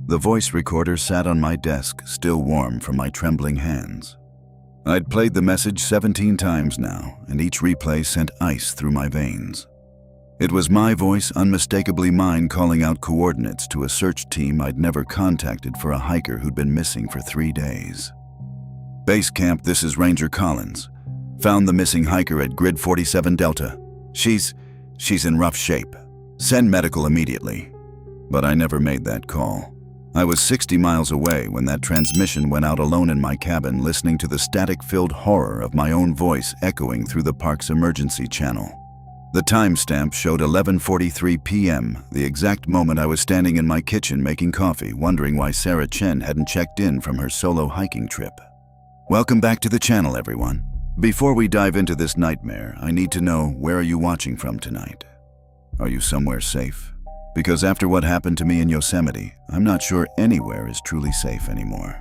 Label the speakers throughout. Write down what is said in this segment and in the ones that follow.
Speaker 1: The voice recorder sat on my desk, still warm from my trembling hands. I'd played the message 17 times now, and each replay sent ice through my veins. It was my voice, unmistakably mine, calling out coordinates to a search team I'd never contacted for a hiker who'd been missing for 3 days. Base camp, this is Ranger Collins. Found the missing hiker at grid 47 Delta. She's in rough shape. Send medical immediately. But I never made that call. I was 60 miles away when that transmission went out, alone in my cabin, listening to the static-filled horror of my own voice echoing through the park's emergency channel. The timestamp showed 11:43 p.m., the exact moment I was standing in my kitchen making coffee, wondering why Sarah Chen hadn't checked in from her solo hiking trip. Welcome back to the channel, everyone. Before we dive into this nightmare, I need to know, where are you watching from tonight? Are you somewhere safe? Because after what happened to me in Yosemite, I'm not sure anywhere is truly safe anymore.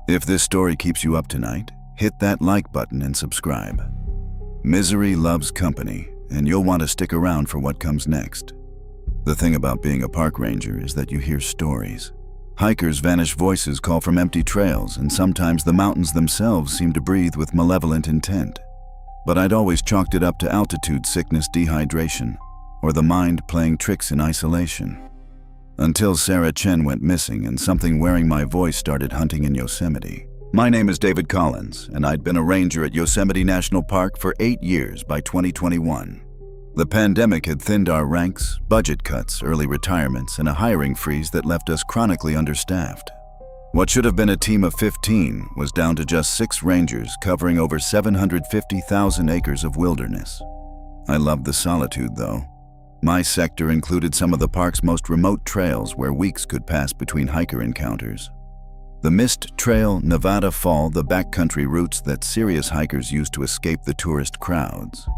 Speaker 1: If this story keeps you up tonight, hit that like button and subscribe. Misery loves company, and you'll want to stick around for what comes next. The thing about being a park ranger is that you hear stories. Hikers' vanished voices call from empty trails, and sometimes the mountains themselves seem to breathe with malevolent intent. But I'd always chalked it up to altitude sickness, dehydration, or the mind playing tricks in isolation. Until Sarah Chen went missing and something wearing my voice started hunting in Yosemite. My name is David Collins, and I'd been a ranger at Yosemite National Park for 8 years by 2021. The pandemic had thinned our ranks, budget cuts, early retirements, and a hiring freeze that left us chronically understaffed. What should have been a team of 15 was down to just 6 rangers covering over 750,000 acres of wilderness. I loved the solitude, though. My sector included some of the park's most remote trails where weeks could pass between hiker encounters. The Mist Trail, Nevada Fall, the backcountry routes that serious hikers use to escape the tourist crowds.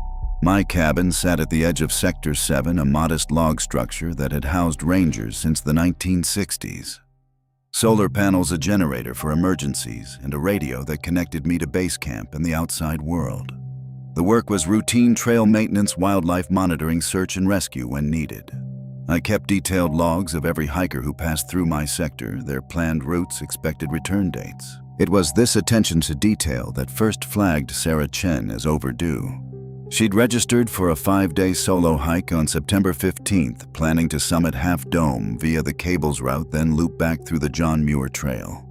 Speaker 1: My cabin sat at the edge of Sector 7, a modest log structure that had housed rangers since the 1960s. Solar panels, a generator for emergencies, and a radio that connected me to base camp and the outside world. The work was routine trail maintenance, wildlife monitoring, search and rescue when needed. I kept detailed logs of every hiker who passed through my sector, their planned routes, expected return dates. It was this attention to detail that first flagged Sarah Chen as overdue. She'd registered for a 5-day solo hike on September 15th, planning to summit Half Dome via the Cables route, then loop back through the John Muir Trail.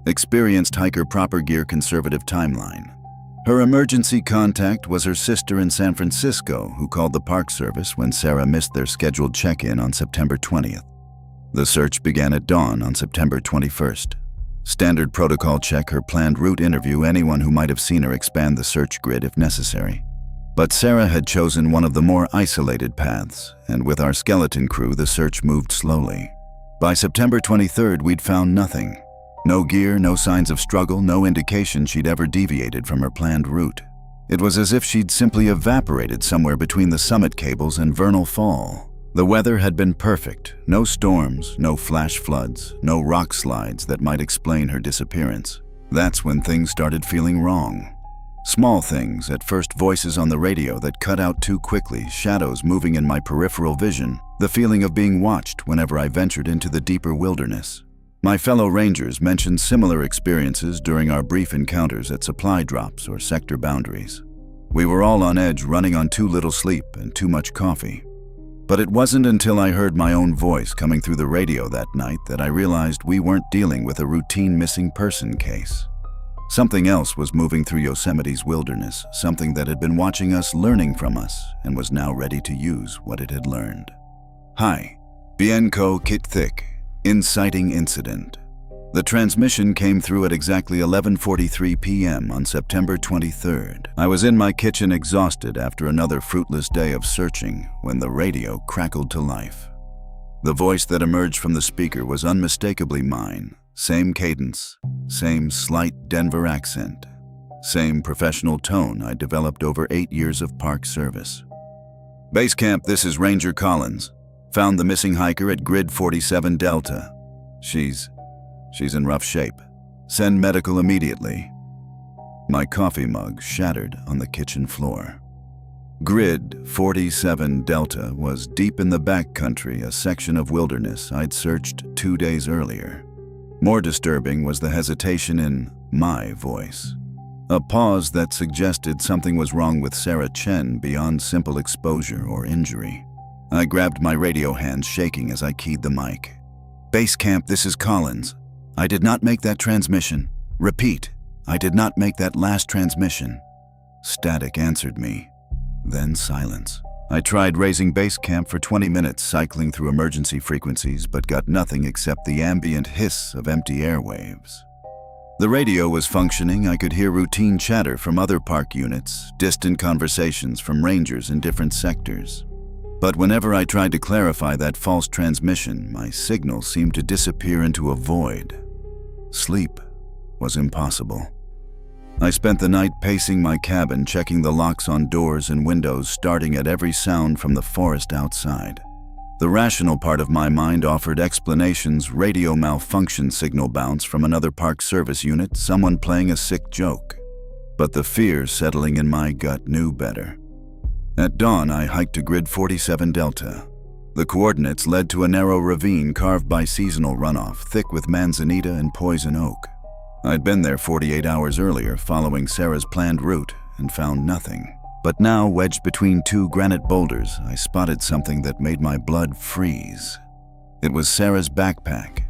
Speaker 1: Experienced hiker, proper gear, conservative timeline. Her emergency contact was her sister in San Francisco, who called the Park Service when Sarah missed their scheduled check-in on September 20th. The search began at dawn on September 21st. Standard protocol check, her planned route, interview anyone who might have seen her, expand the search grid if necessary. But Sarah had chosen one of the more isolated paths, and with our skeleton crew, the search moved slowly. By September 23rd, we'd found nothing. No gear, no signs of struggle, no indication she'd ever deviated from her planned route. It was as if she'd simply evaporated somewhere between the summit cables and Vernal Fall. The weather had been perfect. No storms, no flash floods, no rock slides that might explain her disappearance. That's when things started feeling wrong. Small things, at first voices on the radio that cut out too quickly, shadows moving in my peripheral vision, the feeling of being watched whenever I ventured into the deeper wilderness. My fellow rangers mentioned similar experiences during our brief encounters at supply drops or sector boundaries. We were all on edge, running on too little sleep and too much coffee. But it wasn't until I heard my own voice coming through the radio that night that I realized we weren't dealing with a routine missing person case. Something else was moving through Yosemite's wilderness, something that had been watching us, learning from us, and was now ready to use what it had learned. Hi, Bienko Kit Thick. Inciting incident. The transmission came through at exactly 11:43 p.m. on September 23rd. I was in my kitchen, exhausted after another fruitless day of searching, when the radio crackled to life. The voice that emerged from the speaker was unmistakably mine. Same cadence, same slight Denver accent, same professional tone I developed over 8 years of park service. Base camp, this is Ranger Collins. Found the missing hiker at grid 47 Delta. She's in rough shape. Send medical immediately. My coffee mug shattered on the kitchen floor. Grid 47 Delta was deep in the backcountry, a section of wilderness I'd searched 2 days earlier. More disturbing was the hesitation in my voice. A pause that suggested something was wrong with Sarah Chen beyond simple exposure or injury. I grabbed my radio, hands shaking as I keyed the mic. "Base camp, this is Collins. I did not make that transmission. Repeat, I did not make that last transmission." Static answered me. Then silence. I tried raising base camp for 20 minutes, cycling through emergency frequencies, but got nothing except the ambient hiss of empty airwaves. The radio was functioning. I could hear routine chatter from other park units, distant conversations from rangers in different sectors. But whenever I tried to clarify that false transmission, my signal seemed to disappear into a void. Sleep was impossible. I spent the night pacing my cabin, checking the locks on doors and windows, starting at every sound from the forest outside. The rational part of my mind offered explanations: radio malfunction, signal bounce from another park service unit, someone playing a sick joke. But the fear settling in my gut knew better. At dawn, I hiked to Grid 47 Delta. The coordinates led to a narrow ravine carved by seasonal runoff, thick with manzanita and poison oak. I'd been there 48 hours earlier, following Sarah's planned route, and found nothing. But now, wedged between two granite boulders, I spotted something that made my blood freeze. It was Sarah's backpack.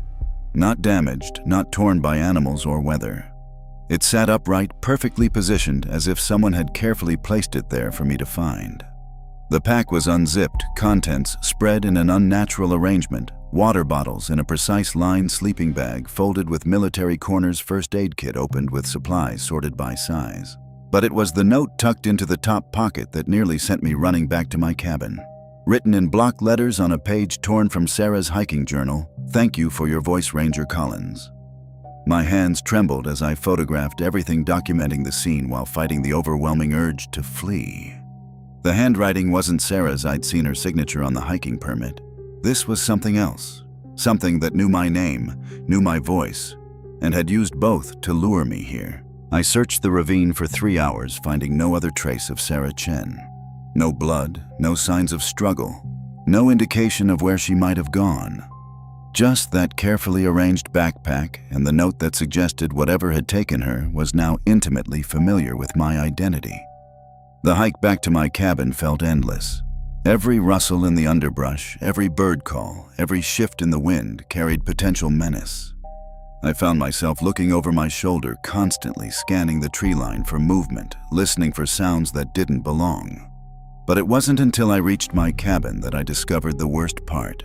Speaker 1: Not damaged, not torn by animals or weather. It sat upright, perfectly positioned, as if someone had carefully placed it there for me to find. The pack was unzipped, contents spread in an unnatural arrangement, water bottles in a precise line, sleeping bag folded with military corners, first aid kit opened with supplies sorted by size. But it was the note tucked into the top pocket that nearly sent me running back to my cabin. Written in block letters on a page torn from Sarah's hiking journal, "Thank you for your voice, Ranger Collins." My hands trembled as I photographed everything, documenting the scene while fighting the overwhelming urge to flee. The handwriting wasn't Sarah's. I'd seen her signature on the hiking permit. This was something else, something that knew my name, knew my voice, and had used both to lure me here. I searched the ravine for 3 hours, finding no other trace of Sarah Chen. No blood, no signs of struggle, no indication of where she might have gone. Just that carefully arranged backpack and the note that suggested whatever had taken her was now intimately familiar with my identity. The hike back to my cabin felt endless. Every rustle in the underbrush, every bird call, every shift in the wind carried potential menace. I found myself looking over my shoulder, constantly scanning the tree line for movement, listening for sounds that didn't belong. But it wasn't until I reached my cabin that I discovered the worst part.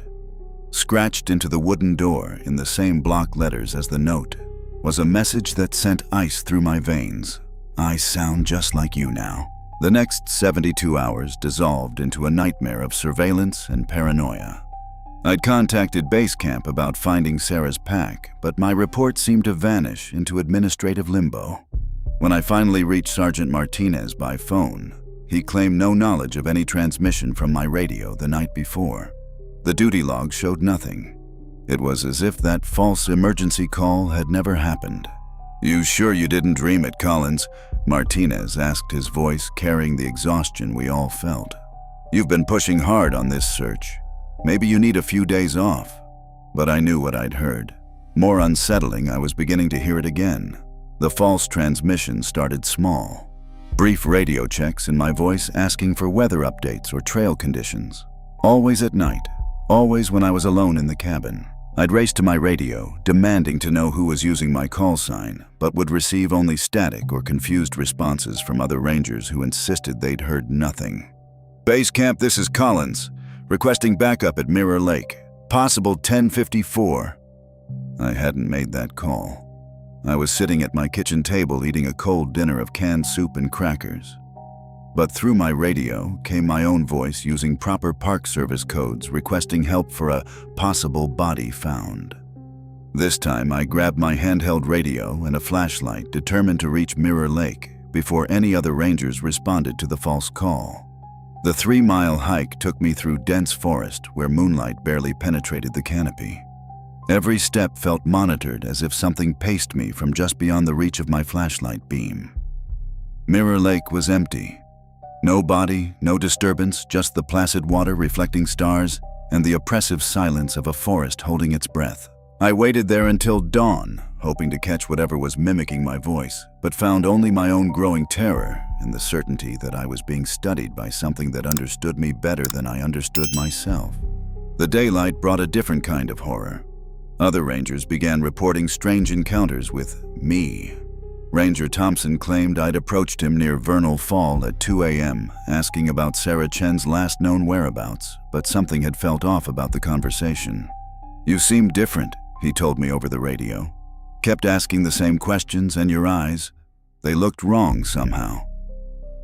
Speaker 1: Scratched into the wooden door in the same block letters as the note was a message that sent ice through my veins. "I sound just like you now." The next 72 hours dissolved into a nightmare of surveillance and paranoia. I'd contacted base camp about finding Sarah's pack, but my report seemed to vanish into administrative limbo. When I finally reached Sergeant Martinez by phone, he claimed no knowledge of any transmission from my radio the night before. The duty log showed nothing. It was as if that false emergency call had never happened. "You sure you didn't dream it, Collins?" Martinez asked, his voice carrying the exhaustion we all felt. "You've been pushing hard on this search. Maybe you need a few days off." But I knew what I'd heard. More unsettling, I was beginning to hear it again. The false transmission started small. Brief radio checks and my voice asking for weather updates or trail conditions. Always at night, always when I was alone in the cabin. I'd race to my radio, demanding to know who was using my call sign, but would receive only static or confused responses from other rangers who insisted they'd heard nothing. "Base camp, this is Collins. Requesting backup at Mirror Lake. Possible 10:54. I hadn't made that call. I was sitting at my kitchen table eating a cold dinner of canned soup and crackers. But through my radio came my own voice using proper Park Service codes, requesting help for a possible body found. This time I grabbed my handheld radio and a flashlight, determined to reach Mirror Lake before any other rangers responded to the false call. The 3-mile hike took me through dense forest where moonlight barely penetrated the canopy. Every step felt monitored, as if something paced me from just beyond the reach of my flashlight beam. Mirror Lake was empty. No body, no disturbance, just the placid water reflecting stars and the oppressive silence of a forest holding its breath. I waited there until dawn, hoping to catch whatever was mimicking my voice, but found only my own growing terror and the certainty that I was being studied by something that understood me better than I understood myself. The daylight brought a different kind of horror. Other rangers began reporting strange encounters with me. Ranger Thompson claimed I'd approached him near Vernal Fall at 2 a.m., asking about Sarah Chen's last known whereabouts, but something had felt off about the conversation. "You seem different," he told me over the radio. "Kept asking the same questions, and your eyes, they looked wrong somehow."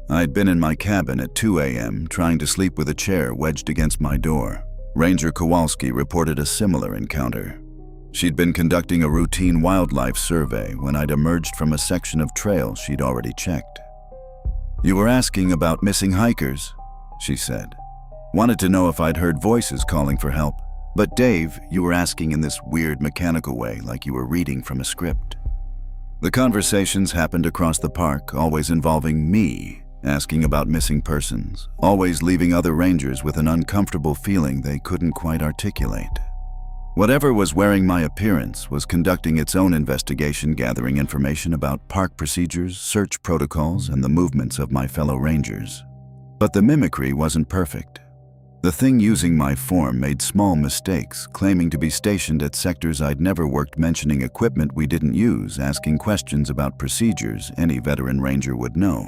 Speaker 1: I'd been in my cabin at 2 a.m. trying to sleep with a chair wedged against my door. Ranger Kowalski reported a similar encounter. She'd been conducting a routine wildlife survey when I'd emerged from a section of trail she'd already checked. "You were asking about missing hikers," she said. "Wanted to know if I'd heard voices calling for help. But Dave, you were asking in this weird mechanical way, like you were reading from a script." The conversations happened across the park, always involving me, asking about missing persons, always leaving other rangers with an uncomfortable feeling they couldn't quite articulate. Whatever was wearing my appearance was conducting its own investigation, gathering information about park procedures, search protocols, and the movements of my fellow rangers. But the mimicry wasn't perfect. The thing using my form made small mistakes, claiming to be stationed at sectors I'd never worked, mentioning equipment we didn't use, asking questions about procedures any veteran ranger would know.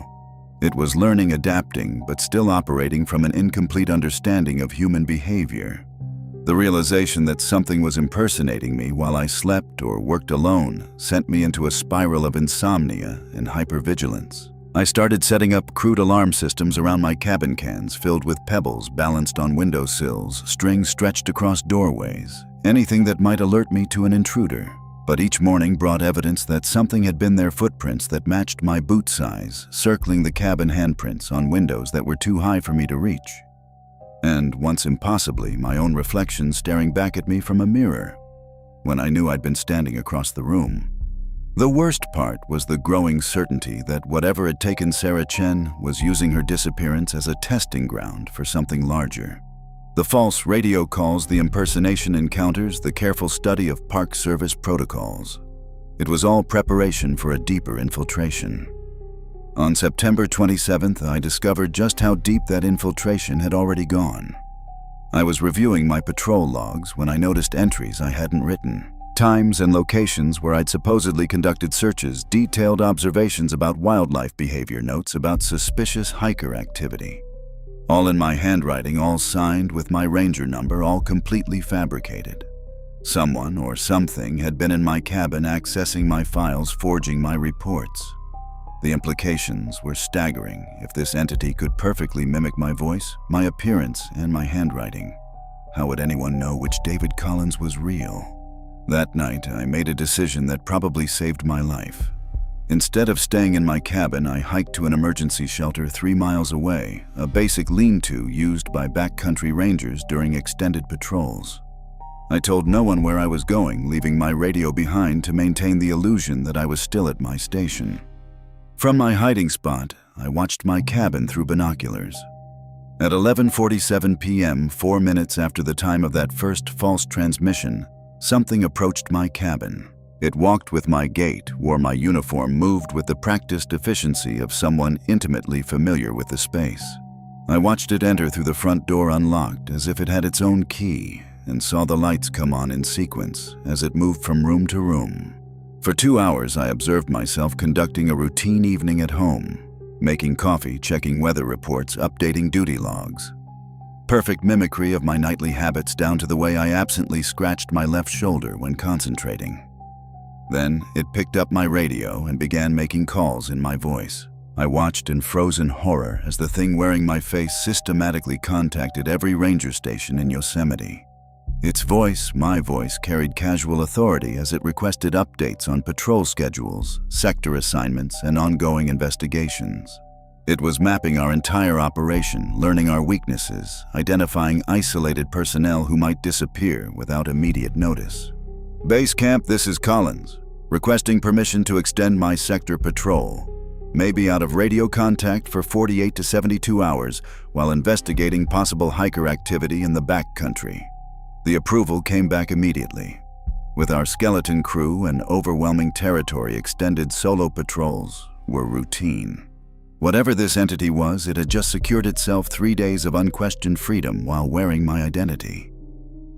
Speaker 1: It was learning, adapting, but still operating from an incomplete understanding of human behavior. The realization that something was impersonating me while I slept or worked alone sent me into a spiral of insomnia and hypervigilance. I started setting up crude alarm systems around my cabin cans filled with pebbles balanced on windowsills, strings stretched across doorways, anything that might alert me to an intruder. But each morning brought evidence that something had been their footprints that matched my boot size, circling the cabin handprints on windows that were too high for me to reach. And once impossibly, my own reflection staring back at me from a mirror, when I knew I'd been standing across the room. The worst part was the growing certainty that whatever had taken Sarah Chen was using her disappearance as a testing ground for something larger. The false radio calls, the impersonation encounters, the careful study of Park Service protocols. It was all preparation for a deeper infiltration. On September 27th, I discovered just how deep that infiltration had already gone. I was reviewing my patrol logs when I noticed entries I hadn't written. Times and locations where I'd supposedly conducted searches, detailed observations about wildlife behavior, notes about suspicious hiker activity. All in my handwriting, all signed with my ranger number, all completely fabricated. Someone or something had been in my cabin accessing my files, forging my reports. The implications were staggering. If this entity could perfectly mimic my voice, my appearance, and my handwriting, how would anyone know which David Collins was real? That night, I made a decision that probably saved my life. Instead of staying in my cabin, I hiked to an emergency shelter 3 miles away, a basic lean-to used by backcountry rangers during extended patrols. I told no one where I was going, leaving my radio behind to maintain the illusion that I was still at my station. From my hiding spot, I watched my cabin through binoculars. At 11:47 p.m., 4 minutes after the time of that first false transmission, something approached my cabin. It walked with my gait, wore my uniform, moved with the practiced efficiency of someone intimately familiar with the space. I watched it enter through the front door unlocked as if it had its own key, and saw the lights come on in sequence as it moved from room to room. For 2 hours, I observed myself conducting a routine evening at home, making coffee, checking weather reports, updating duty logs. Perfect mimicry of my nightly habits down to the way I absently scratched my left shoulder when concentrating. Then it picked up my radio and began making calls in my voice. I watched in frozen horror as the thing wearing my face systematically contacted every ranger station in Yosemite. Its voice, my voice, carried casual authority as it requested updates on patrol schedules, sector assignments, and ongoing investigations. It was mapping our entire operation, learning our weaknesses, identifying isolated personnel who might disappear without immediate notice. "Base camp, this is Collins. Requesting permission to extend my sector patrol. may be out of radio contact for 48 to 72 hours while investigating possible hiker activity in the backcountry. The approval came back immediately. With our skeleton crew and overwhelming territory, extended solo patrols were routine. Whatever this entity was, it had just secured itself 3 days of unquestioned freedom while wearing my identity.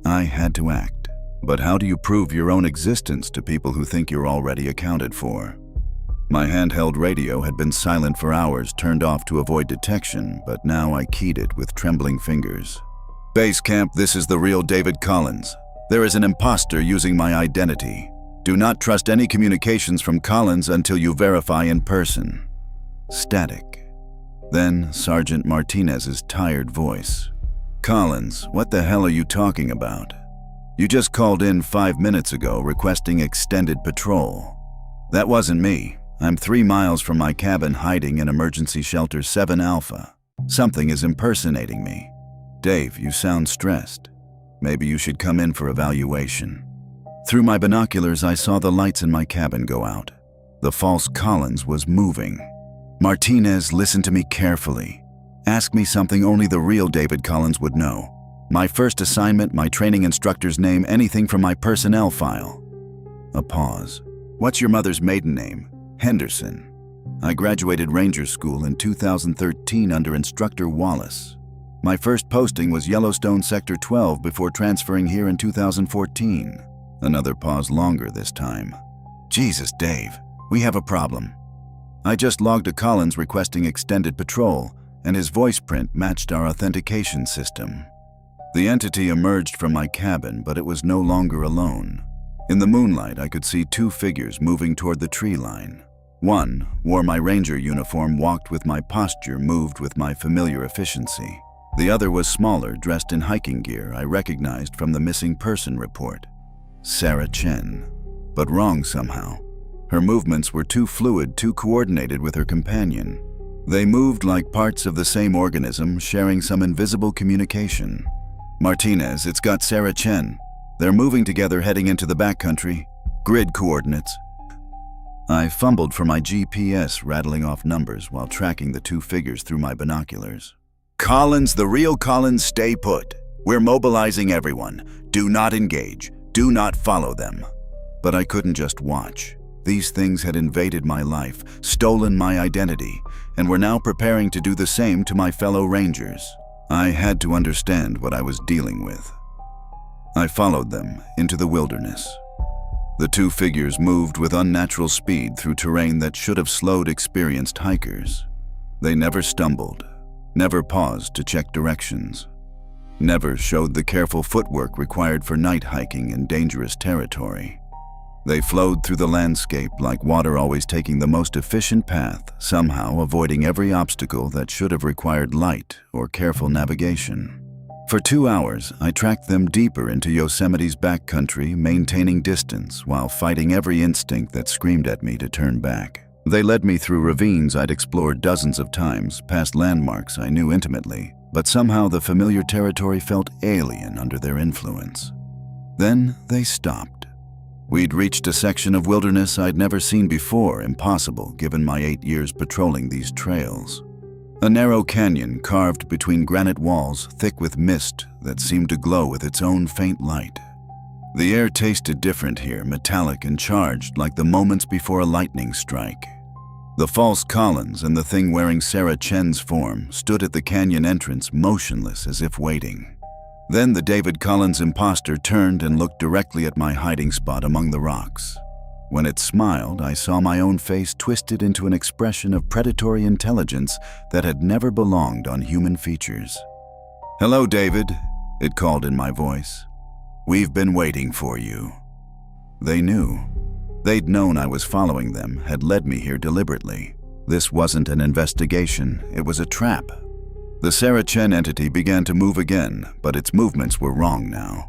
Speaker 1: I had to act. But how do you prove your own existence to people who think you're already accounted for? My handheld radio had been silent for hours, turned off to avoid detection, but now I keyed it with trembling fingers. Base camp, this is the real David Collins. There is an imposter using my identity. Do not trust any communications from Collins until you verify in person. Static. Then Sergeant Martinez's tired voice. Collins, what the hell are you talking about? You just called in 5 minutes ago requesting extended patrol. That wasn't me. I'm 3 miles from my cabin hiding in Emergency Shelter 7 Alpha. Something is impersonating me. Dave, you sound stressed. Maybe you should come in for evaluation. Through my binoculars, I saw the lights in my cabin go out. The false Collins was moving. Martinez, listen to me carefully. Ask me something only the real David Collins would know. My first assignment, my training instructor's name, anything from my personnel file. A pause. What's your mother's maiden name? Henderson. I graduated Ranger School in 2013 under Instructor Wallace. My first posting was Yellowstone Sector 12 before transferring here in 2014. Another pause, longer this time. Jesus, Dave, we have a problem. I just logged a Collins requesting extended patrol, and his voice print matched our authentication system. The entity emerged from my cabin, but it was no longer alone. In the moonlight, I could see 2 figures moving toward the tree line. One wore my ranger uniform, walked with my posture, moved with my familiar efficiency. The other was smaller, dressed in hiking gear I recognized from the missing person report. Sarah Chen. But wrong somehow. Her movements were too fluid, too coordinated with her companion. They moved like parts of the same organism, sharing some invisible communication. Martinez, it's got Sarah Chen. They're moving together heading into the backcountry. Grid coordinates. I fumbled for my GPS, rattling off numbers while tracking the 2 figures through my binoculars. Collins, the real Collins, stay put. We're mobilizing everyone. Do not engage. Do not follow them. But I couldn't just watch. These things had invaded my life, stolen my identity, and were now preparing to do the same to my fellow Rangers. I had to understand what I was dealing with. I followed them into the wilderness. The 2 figures moved with unnatural speed through terrain that should have slowed experienced hikers. They never stumbled, never paused to check directions, never showed the careful footwork required for night hiking in dangerous territory. They flowed through the landscape like water, always taking the most efficient path, somehow avoiding every obstacle that should have required light or careful navigation. For 2 hours, I tracked them deeper into Yosemite's backcountry, maintaining distance while fighting every instinct that screamed at me to turn back. They led me through ravines I'd explored dozens of times, past landmarks I knew intimately, but somehow the familiar territory felt alien under their influence. Then they stopped. We'd reached a section of wilderness I'd never seen before, impossible given my 8 years patrolling these trails. A narrow canyon carved between granite walls, thick with mist that seemed to glow with its own faint light. The air tasted different here, metallic and charged like the moments before a lightning strike. The false Collins and the thing wearing Sarah Chen's form stood at the canyon entrance, motionless as if waiting. Then the David Collins imposter turned and looked directly at my hiding spot among the rocks. When it smiled, I saw my own face twisted into an expression of predatory intelligence that had never belonged on human features. "Hello, David," it called in my voice. "We've been waiting for you." They knew. They'd known I was following them, had led me here deliberately. This wasn't an investigation, it was a trap. The Sarah Chen entity began to move again, but its movements were wrong now.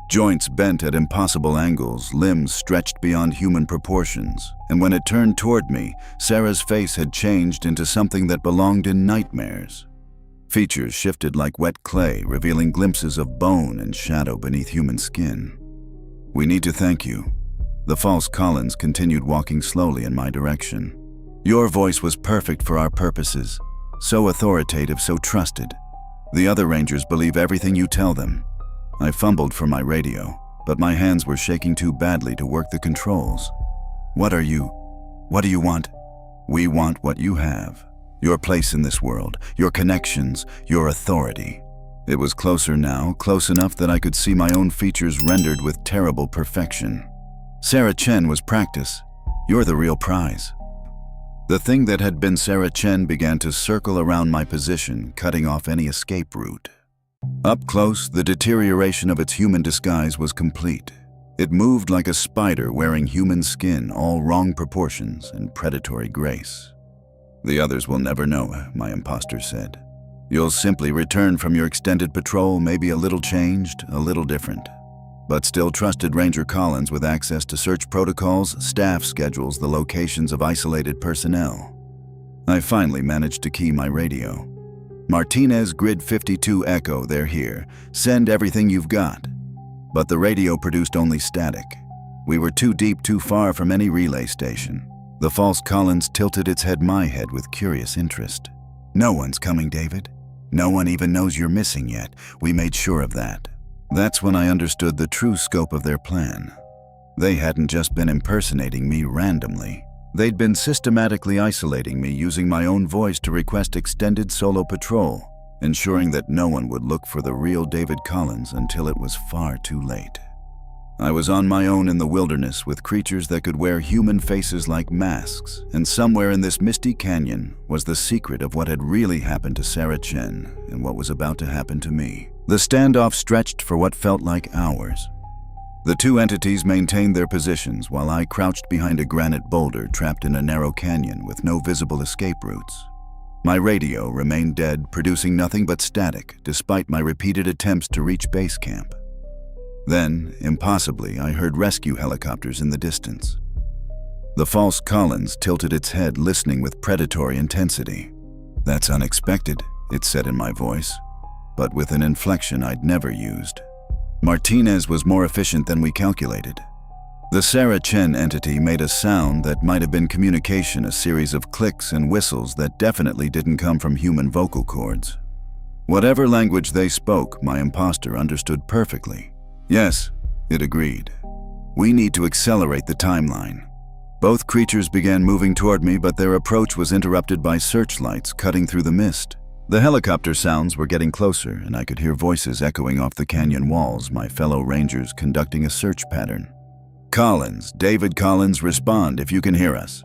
Speaker 1: Joints bent at impossible angles, limbs stretched beyond human proportions, and when it turned toward me, Sarah's face had changed into something that belonged in nightmares. Features shifted like wet clay, revealing glimpses of bone and shadow beneath human skin. "We need to thank you." The false Collins continued walking slowly in my direction. Your voice was perfect for our purposes. So authoritative, so trusted. The other rangers believe everything you tell them. I fumbled for my radio, but my hands were shaking too badly to work the controls. What do you want? We want what you have. Your place in this world, your connections, your authority. It was closer now, close enough that I could see my own features rendered with terrible perfection. Sarah Chen was practice. You're the real prize. The thing that had been Sarah Chen began to circle around my position, cutting off any escape route. Up close, the deterioration of its human disguise was complete. It moved like a spider wearing human skin, all wrong proportions and predatory grace. The others will never know, my imposter said. You'll simply return from your extended patrol, maybe a little changed, a little different. But still trusted Ranger Collins with access to search protocols, staff schedules, the locations of isolated personnel. I finally managed to key my radio. Martinez Grid 52 Echo, they're here. Send everything you've got. But the radio produced only static. We were too deep, too far from any relay station. The false Collins tilted its head my head with curious interest. No one's coming, David. No one even knows you're missing yet. We made sure of that. That's when I understood the true scope of their plan. They hadn't just been impersonating me randomly. They'd been systematically isolating me using my own voice to request extended solo patrol, ensuring that no one would look for the real David Collins until it was far too late. I was on my own in the wilderness with creatures that could wear human faces like masks, and somewhere in this misty canyon was the secret of what had really happened to Sarah Chen and what was about to happen to me. The standoff stretched for what felt like hours. The two entities maintained their positions while I crouched behind a granite boulder trapped in a narrow canyon with no visible escape routes. My radio remained dead, producing nothing but static, despite my repeated attempts to reach base camp. Then, impossibly, I heard rescue helicopters in the distance. The false Collins tilted its head, listening with predatory intensity. "That's unexpected," it said in my voice, but with an inflection I'd never used. Martinez was more efficient than we calculated. The Sarah Chen entity made a sound that might have been communication, a series of clicks and whistles that definitely didn't come from human vocal cords. Whatever language they spoke, my imposter understood perfectly. "Yes," it agreed. "We need to accelerate the timeline." Both creatures began moving toward me, but their approach was interrupted by searchlights cutting through the mist. The helicopter sounds were getting closer, and I could hear voices echoing off the canyon walls, my fellow rangers conducting a search pattern. "Collins, David Collins, respond if you can hear us."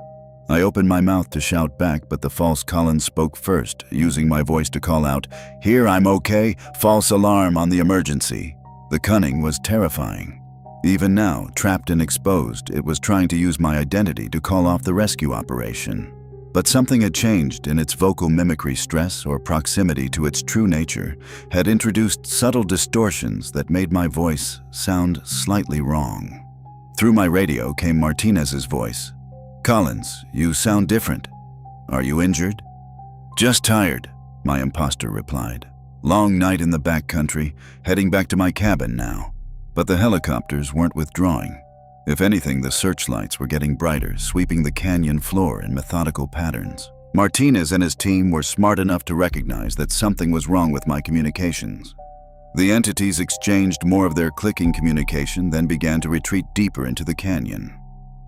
Speaker 1: I opened my mouth to shout back, but the false Collins spoke first, using my voice to call out, "Here, I'm okay. False alarm on the emergency." The cunning was terrifying. Even now, trapped and exposed, it was trying to use my identity to call off the rescue operation. But something had changed in its vocal mimicry. Stress or proximity to its true nature had introduced subtle distortions that made my voice sound slightly wrong. Through my radio came Martinez's voice. "Collins, you sound different. Are you injured?" "Just tired," my imposter replied. "Long night in the backcountry, heading back to my cabin now." But the helicopters weren't withdrawing. If anything, the searchlights were getting brighter, sweeping the canyon floor in methodical patterns. Martinez and his team were smart enough to recognize that something was wrong with my communications. The entities exchanged more of their clicking communication, then began to retreat deeper into the canyon.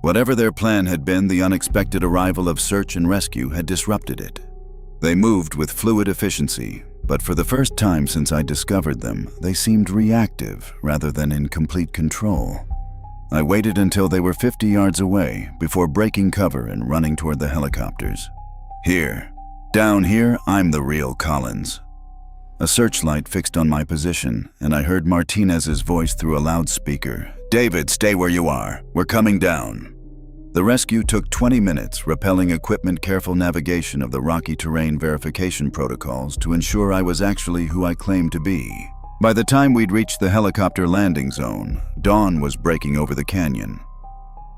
Speaker 1: Whatever their plan had been, the unexpected arrival of search and rescue had disrupted it. They moved with fluid efficiency, but for the first time since I discovered them, they seemed reactive rather than in complete control. I waited until they were 50 yards away before breaking cover and running toward the helicopters. "Here, down here, I'm the real Collins." A searchlight fixed on my position, and I heard Martinez's voice through a loudspeaker. "David, stay where you are. We're coming down." The rescue took 20 minutes, rappelling equipment, careful navigation of the rocky terrain, verification protocols to ensure I was actually who I claimed to be. By the time we'd reached the helicopter landing zone, dawn was breaking over the canyon,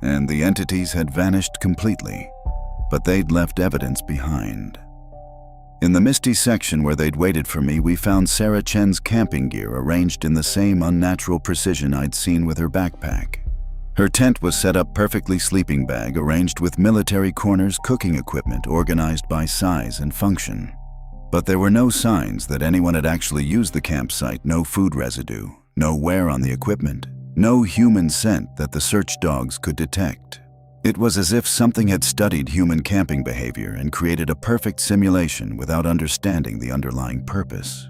Speaker 1: and the entities had vanished completely, but they'd left evidence behind. In the misty section where they'd waited for me, we found Sarah Chen's camping gear arranged in the same unnatural precision I'd seen with her backpack. Her tent was set up perfectly, sleeping bag arranged with military corners, cooking equipment organized by size and function. But there were no signs that anyone had actually used the campsite, no food residue, no wear on the equipment, no human scent that the search dogs could detect. It was as if something had studied human camping behavior and created a perfect simulation without understanding the underlying purpose.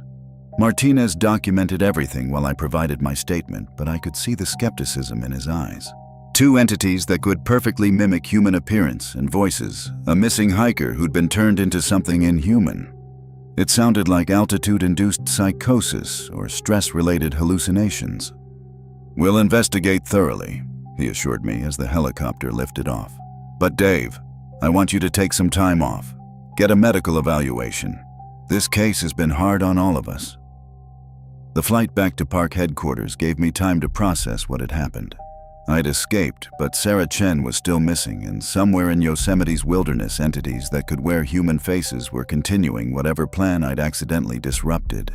Speaker 1: Martinez documented everything while I provided my statement, but I could see the skepticism in his eyes. Two entities that could perfectly mimic human appearance and voices, a missing hiker who'd been turned into something inhuman. It sounded like altitude-induced psychosis or stress-related hallucinations. "We'll investigate thoroughly," he assured me as the helicopter lifted off. "But Dave, I want you to take some time off. Get a medical evaluation. This case has been hard on all of us." The flight back to park headquarters gave me time to process what had happened. I'd escaped, but Sarah Chen was still missing, and somewhere in Yosemite's wilderness, entities that could wear human faces were continuing whatever plan I'd accidentally disrupted.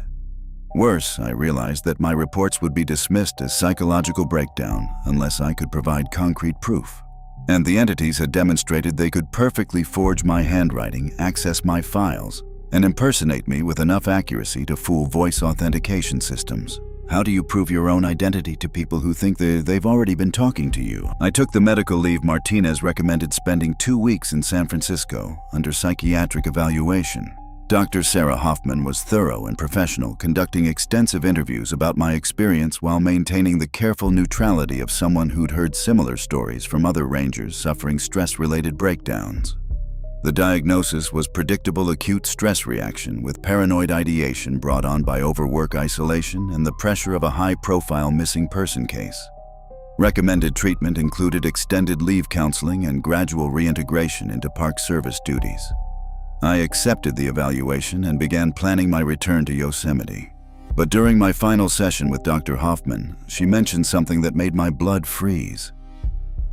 Speaker 1: Worse, I realized that my reports would be dismissed as psychological breakdown unless I could provide concrete proof. And the entities had demonstrated they could perfectly forge my handwriting, access my files, and impersonate me with enough accuracy to fool voice authentication systems. How do you prove your own identity to people who think they've already been talking to you? I took the medical leave Martinez recommended, spending 2 weeks in San Francisco under psychiatric evaluation. Dr. Sarah Hoffman was thorough and professional, conducting extensive interviews about my experience while maintaining the careful neutrality of someone who'd heard similar stories from other rangers suffering stress-related breakdowns. The diagnosis was predictable acute stress reaction with paranoid ideation brought on by overwork, isolation, and the pressure of a high-profile missing person case. Recommended treatment included extended leave counseling and gradual reintegration into park service duties. I accepted the evaluation and began planning my return to Yosemite. But during my final session with Dr. Hoffman, she mentioned something that made my blood freeze.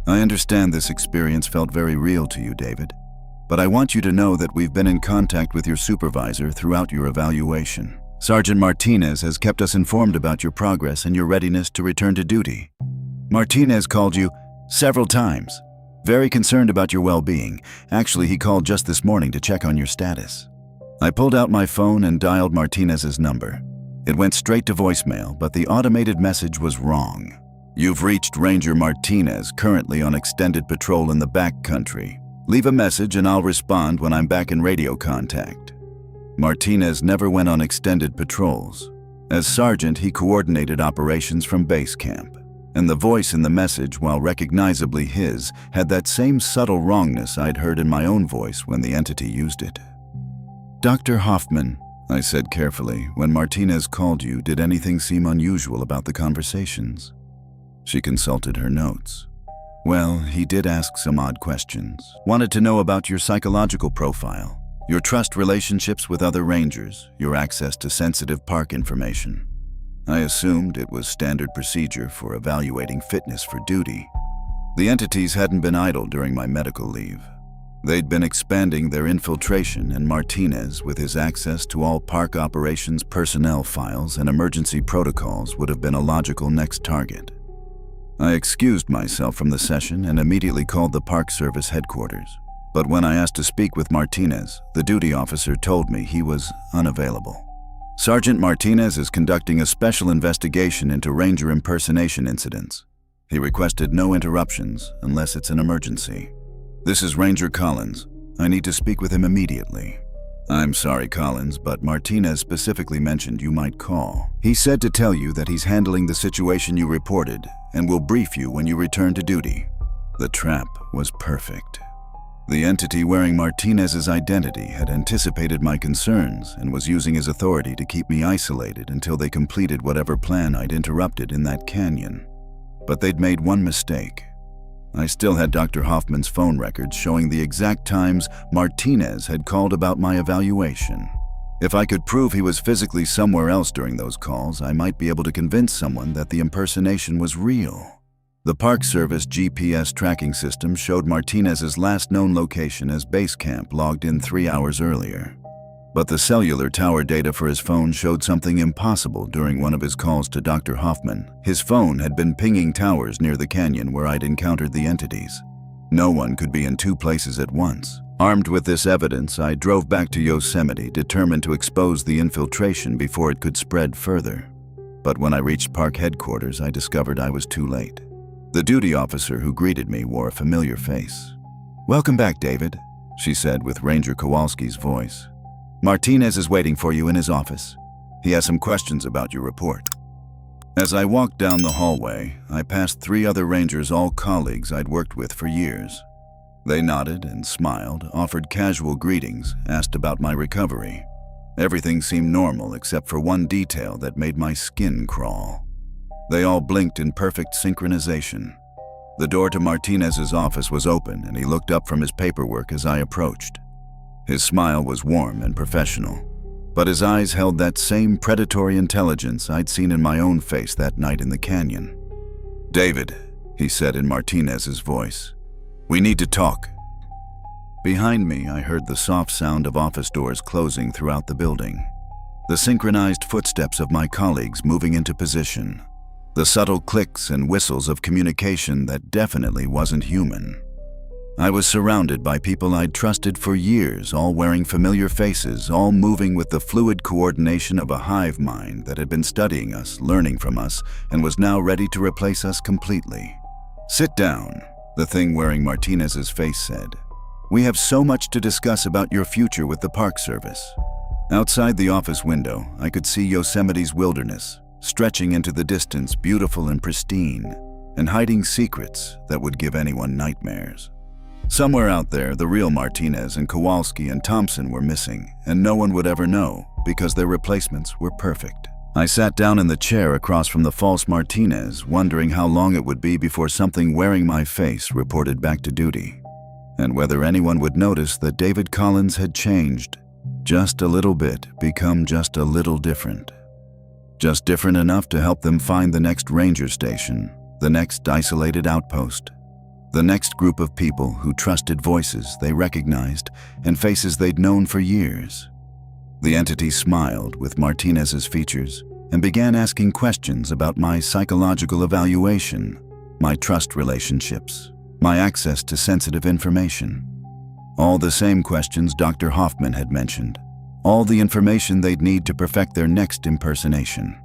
Speaker 1: "I understand this experience felt very real to you, David. But I want you to know that we've been in contact with your supervisor throughout your evaluation. Sergeant Martinez has kept us informed about your progress and your readiness to return to duty. Martinez called you several times, very concerned about your well-being. Actually, he called just this morning to check on your status." I pulled out my phone and dialed Martinez's number. It went straight to voicemail, but the automated message was wrong. "You've reached Ranger Martinez, currently on extended patrol in the backcountry. Leave a message and I'll respond when I'm back in radio contact." Martinez never went on extended patrols. As sergeant, he coordinated operations from base camp, and the voice in the message, while recognizably his, had that same subtle wrongness I'd heard in my own voice when the entity used it. "Dr. Hoffman," I said carefully, "when Martinez called you, did anything seem unusual about the conversations?" She consulted her notes. "Well, he did ask some odd questions. Wanted to know about your psychological profile, your trust relationships with other rangers, your access to sensitive park information. I assumed it was standard procedure for evaluating fitness for duty." The entities hadn't been idle during my medical leave. They'd been expanding their infiltration, and Martinez, with his access to all park operations personnel files and emergency protocols, would have been a logical next target. I excused myself from the session and immediately called the Park Service headquarters. But when I asked to speak with Martinez, the duty officer told me he was unavailable. "Sergeant Martinez is conducting a special investigation into ranger impersonation incidents. He requested no interruptions unless it's an emergency. This is Ranger Collins. I need to speak with him immediately." "I'm sorry, Collins, but Martinez specifically mentioned you might call. He said to tell you that he's handling the situation you reported and will brief you when you return to duty." The trap was perfect. The entity wearing Martinez's identity had anticipated my concerns and was using his authority to keep me isolated until they completed whatever plan I'd interrupted in that canyon. But they'd made one mistake. I still had Dr. Hoffman's phone records showing the exact times Martinez had called about my evaluation. If I could prove he was physically somewhere else during those calls, I might be able to convince someone that the impersonation was real. The Park Service GPS tracking system showed Martinez's last known location as base camp, logged in 3 hours earlier. But the cellular tower data for his phone showed something impossible during one of his calls to Dr. Hoffman. His phone had been pinging towers near the canyon where I'd encountered the entities. No one could be in two places at once. Armed with this evidence, I drove back to Yosemite, determined to expose the infiltration before it could spread further. But when I reached park headquarters, I discovered I was too late. The duty officer who greeted me wore a familiar face. "Welcome back, David," she said with Ranger Kowalski's voice. "Martinez is waiting for you in his office. He has some questions about your report." As I walked down the hallway, I passed 3 other rangers, all colleagues I'd worked with for years. They nodded and smiled, offered casual greetings, asked about my recovery. Everything seemed normal except for one detail that made my skin crawl. They all blinked in perfect synchronization. The door to Martinez's office was open, and he looked up from his paperwork as I approached. His smile was warm and professional, but his eyes held that same predatory intelligence I'd seen in my own face that night in the canyon. "David," he said in Martinez's voice, "we need to talk." Behind me, I heard the soft sound of office doors closing throughout the building, the synchronized footsteps of my colleagues moving into position, the subtle clicks and whistles of communication that definitely wasn't human. I was surrounded by people I'd trusted for years, all wearing familiar faces, all moving with the fluid coordination of a hive mind that had been studying us, learning from us, and was now ready to replace us completely. "Sit down," the thing wearing Martinez's face said. "We have so much to discuss about your future with the Park Service." Outside the office window, I could see Yosemite's wilderness, stretching into the distance, beautiful and pristine, and hiding secrets that would give anyone nightmares. Somewhere out there, the real Martinez and Kowalski and Thompson were missing, and no one would ever know because their replacements were perfect. I sat down in the chair across from the false Martinez, wondering how long it would be before something wearing my face reported back to duty, and whether anyone would notice that David Collins had changed just a little bit, become just a little different. Just different enough to help them find the next ranger station, the next isolated outpost, the next group of people who trusted voices they recognized and faces they'd known for years. The entity smiled with Martinez's features and began asking questions about my psychological evaluation, my trust relationships, my access to sensitive information. All the same questions Dr. Hoffman had mentioned, all the information they'd need to perfect their next impersonation.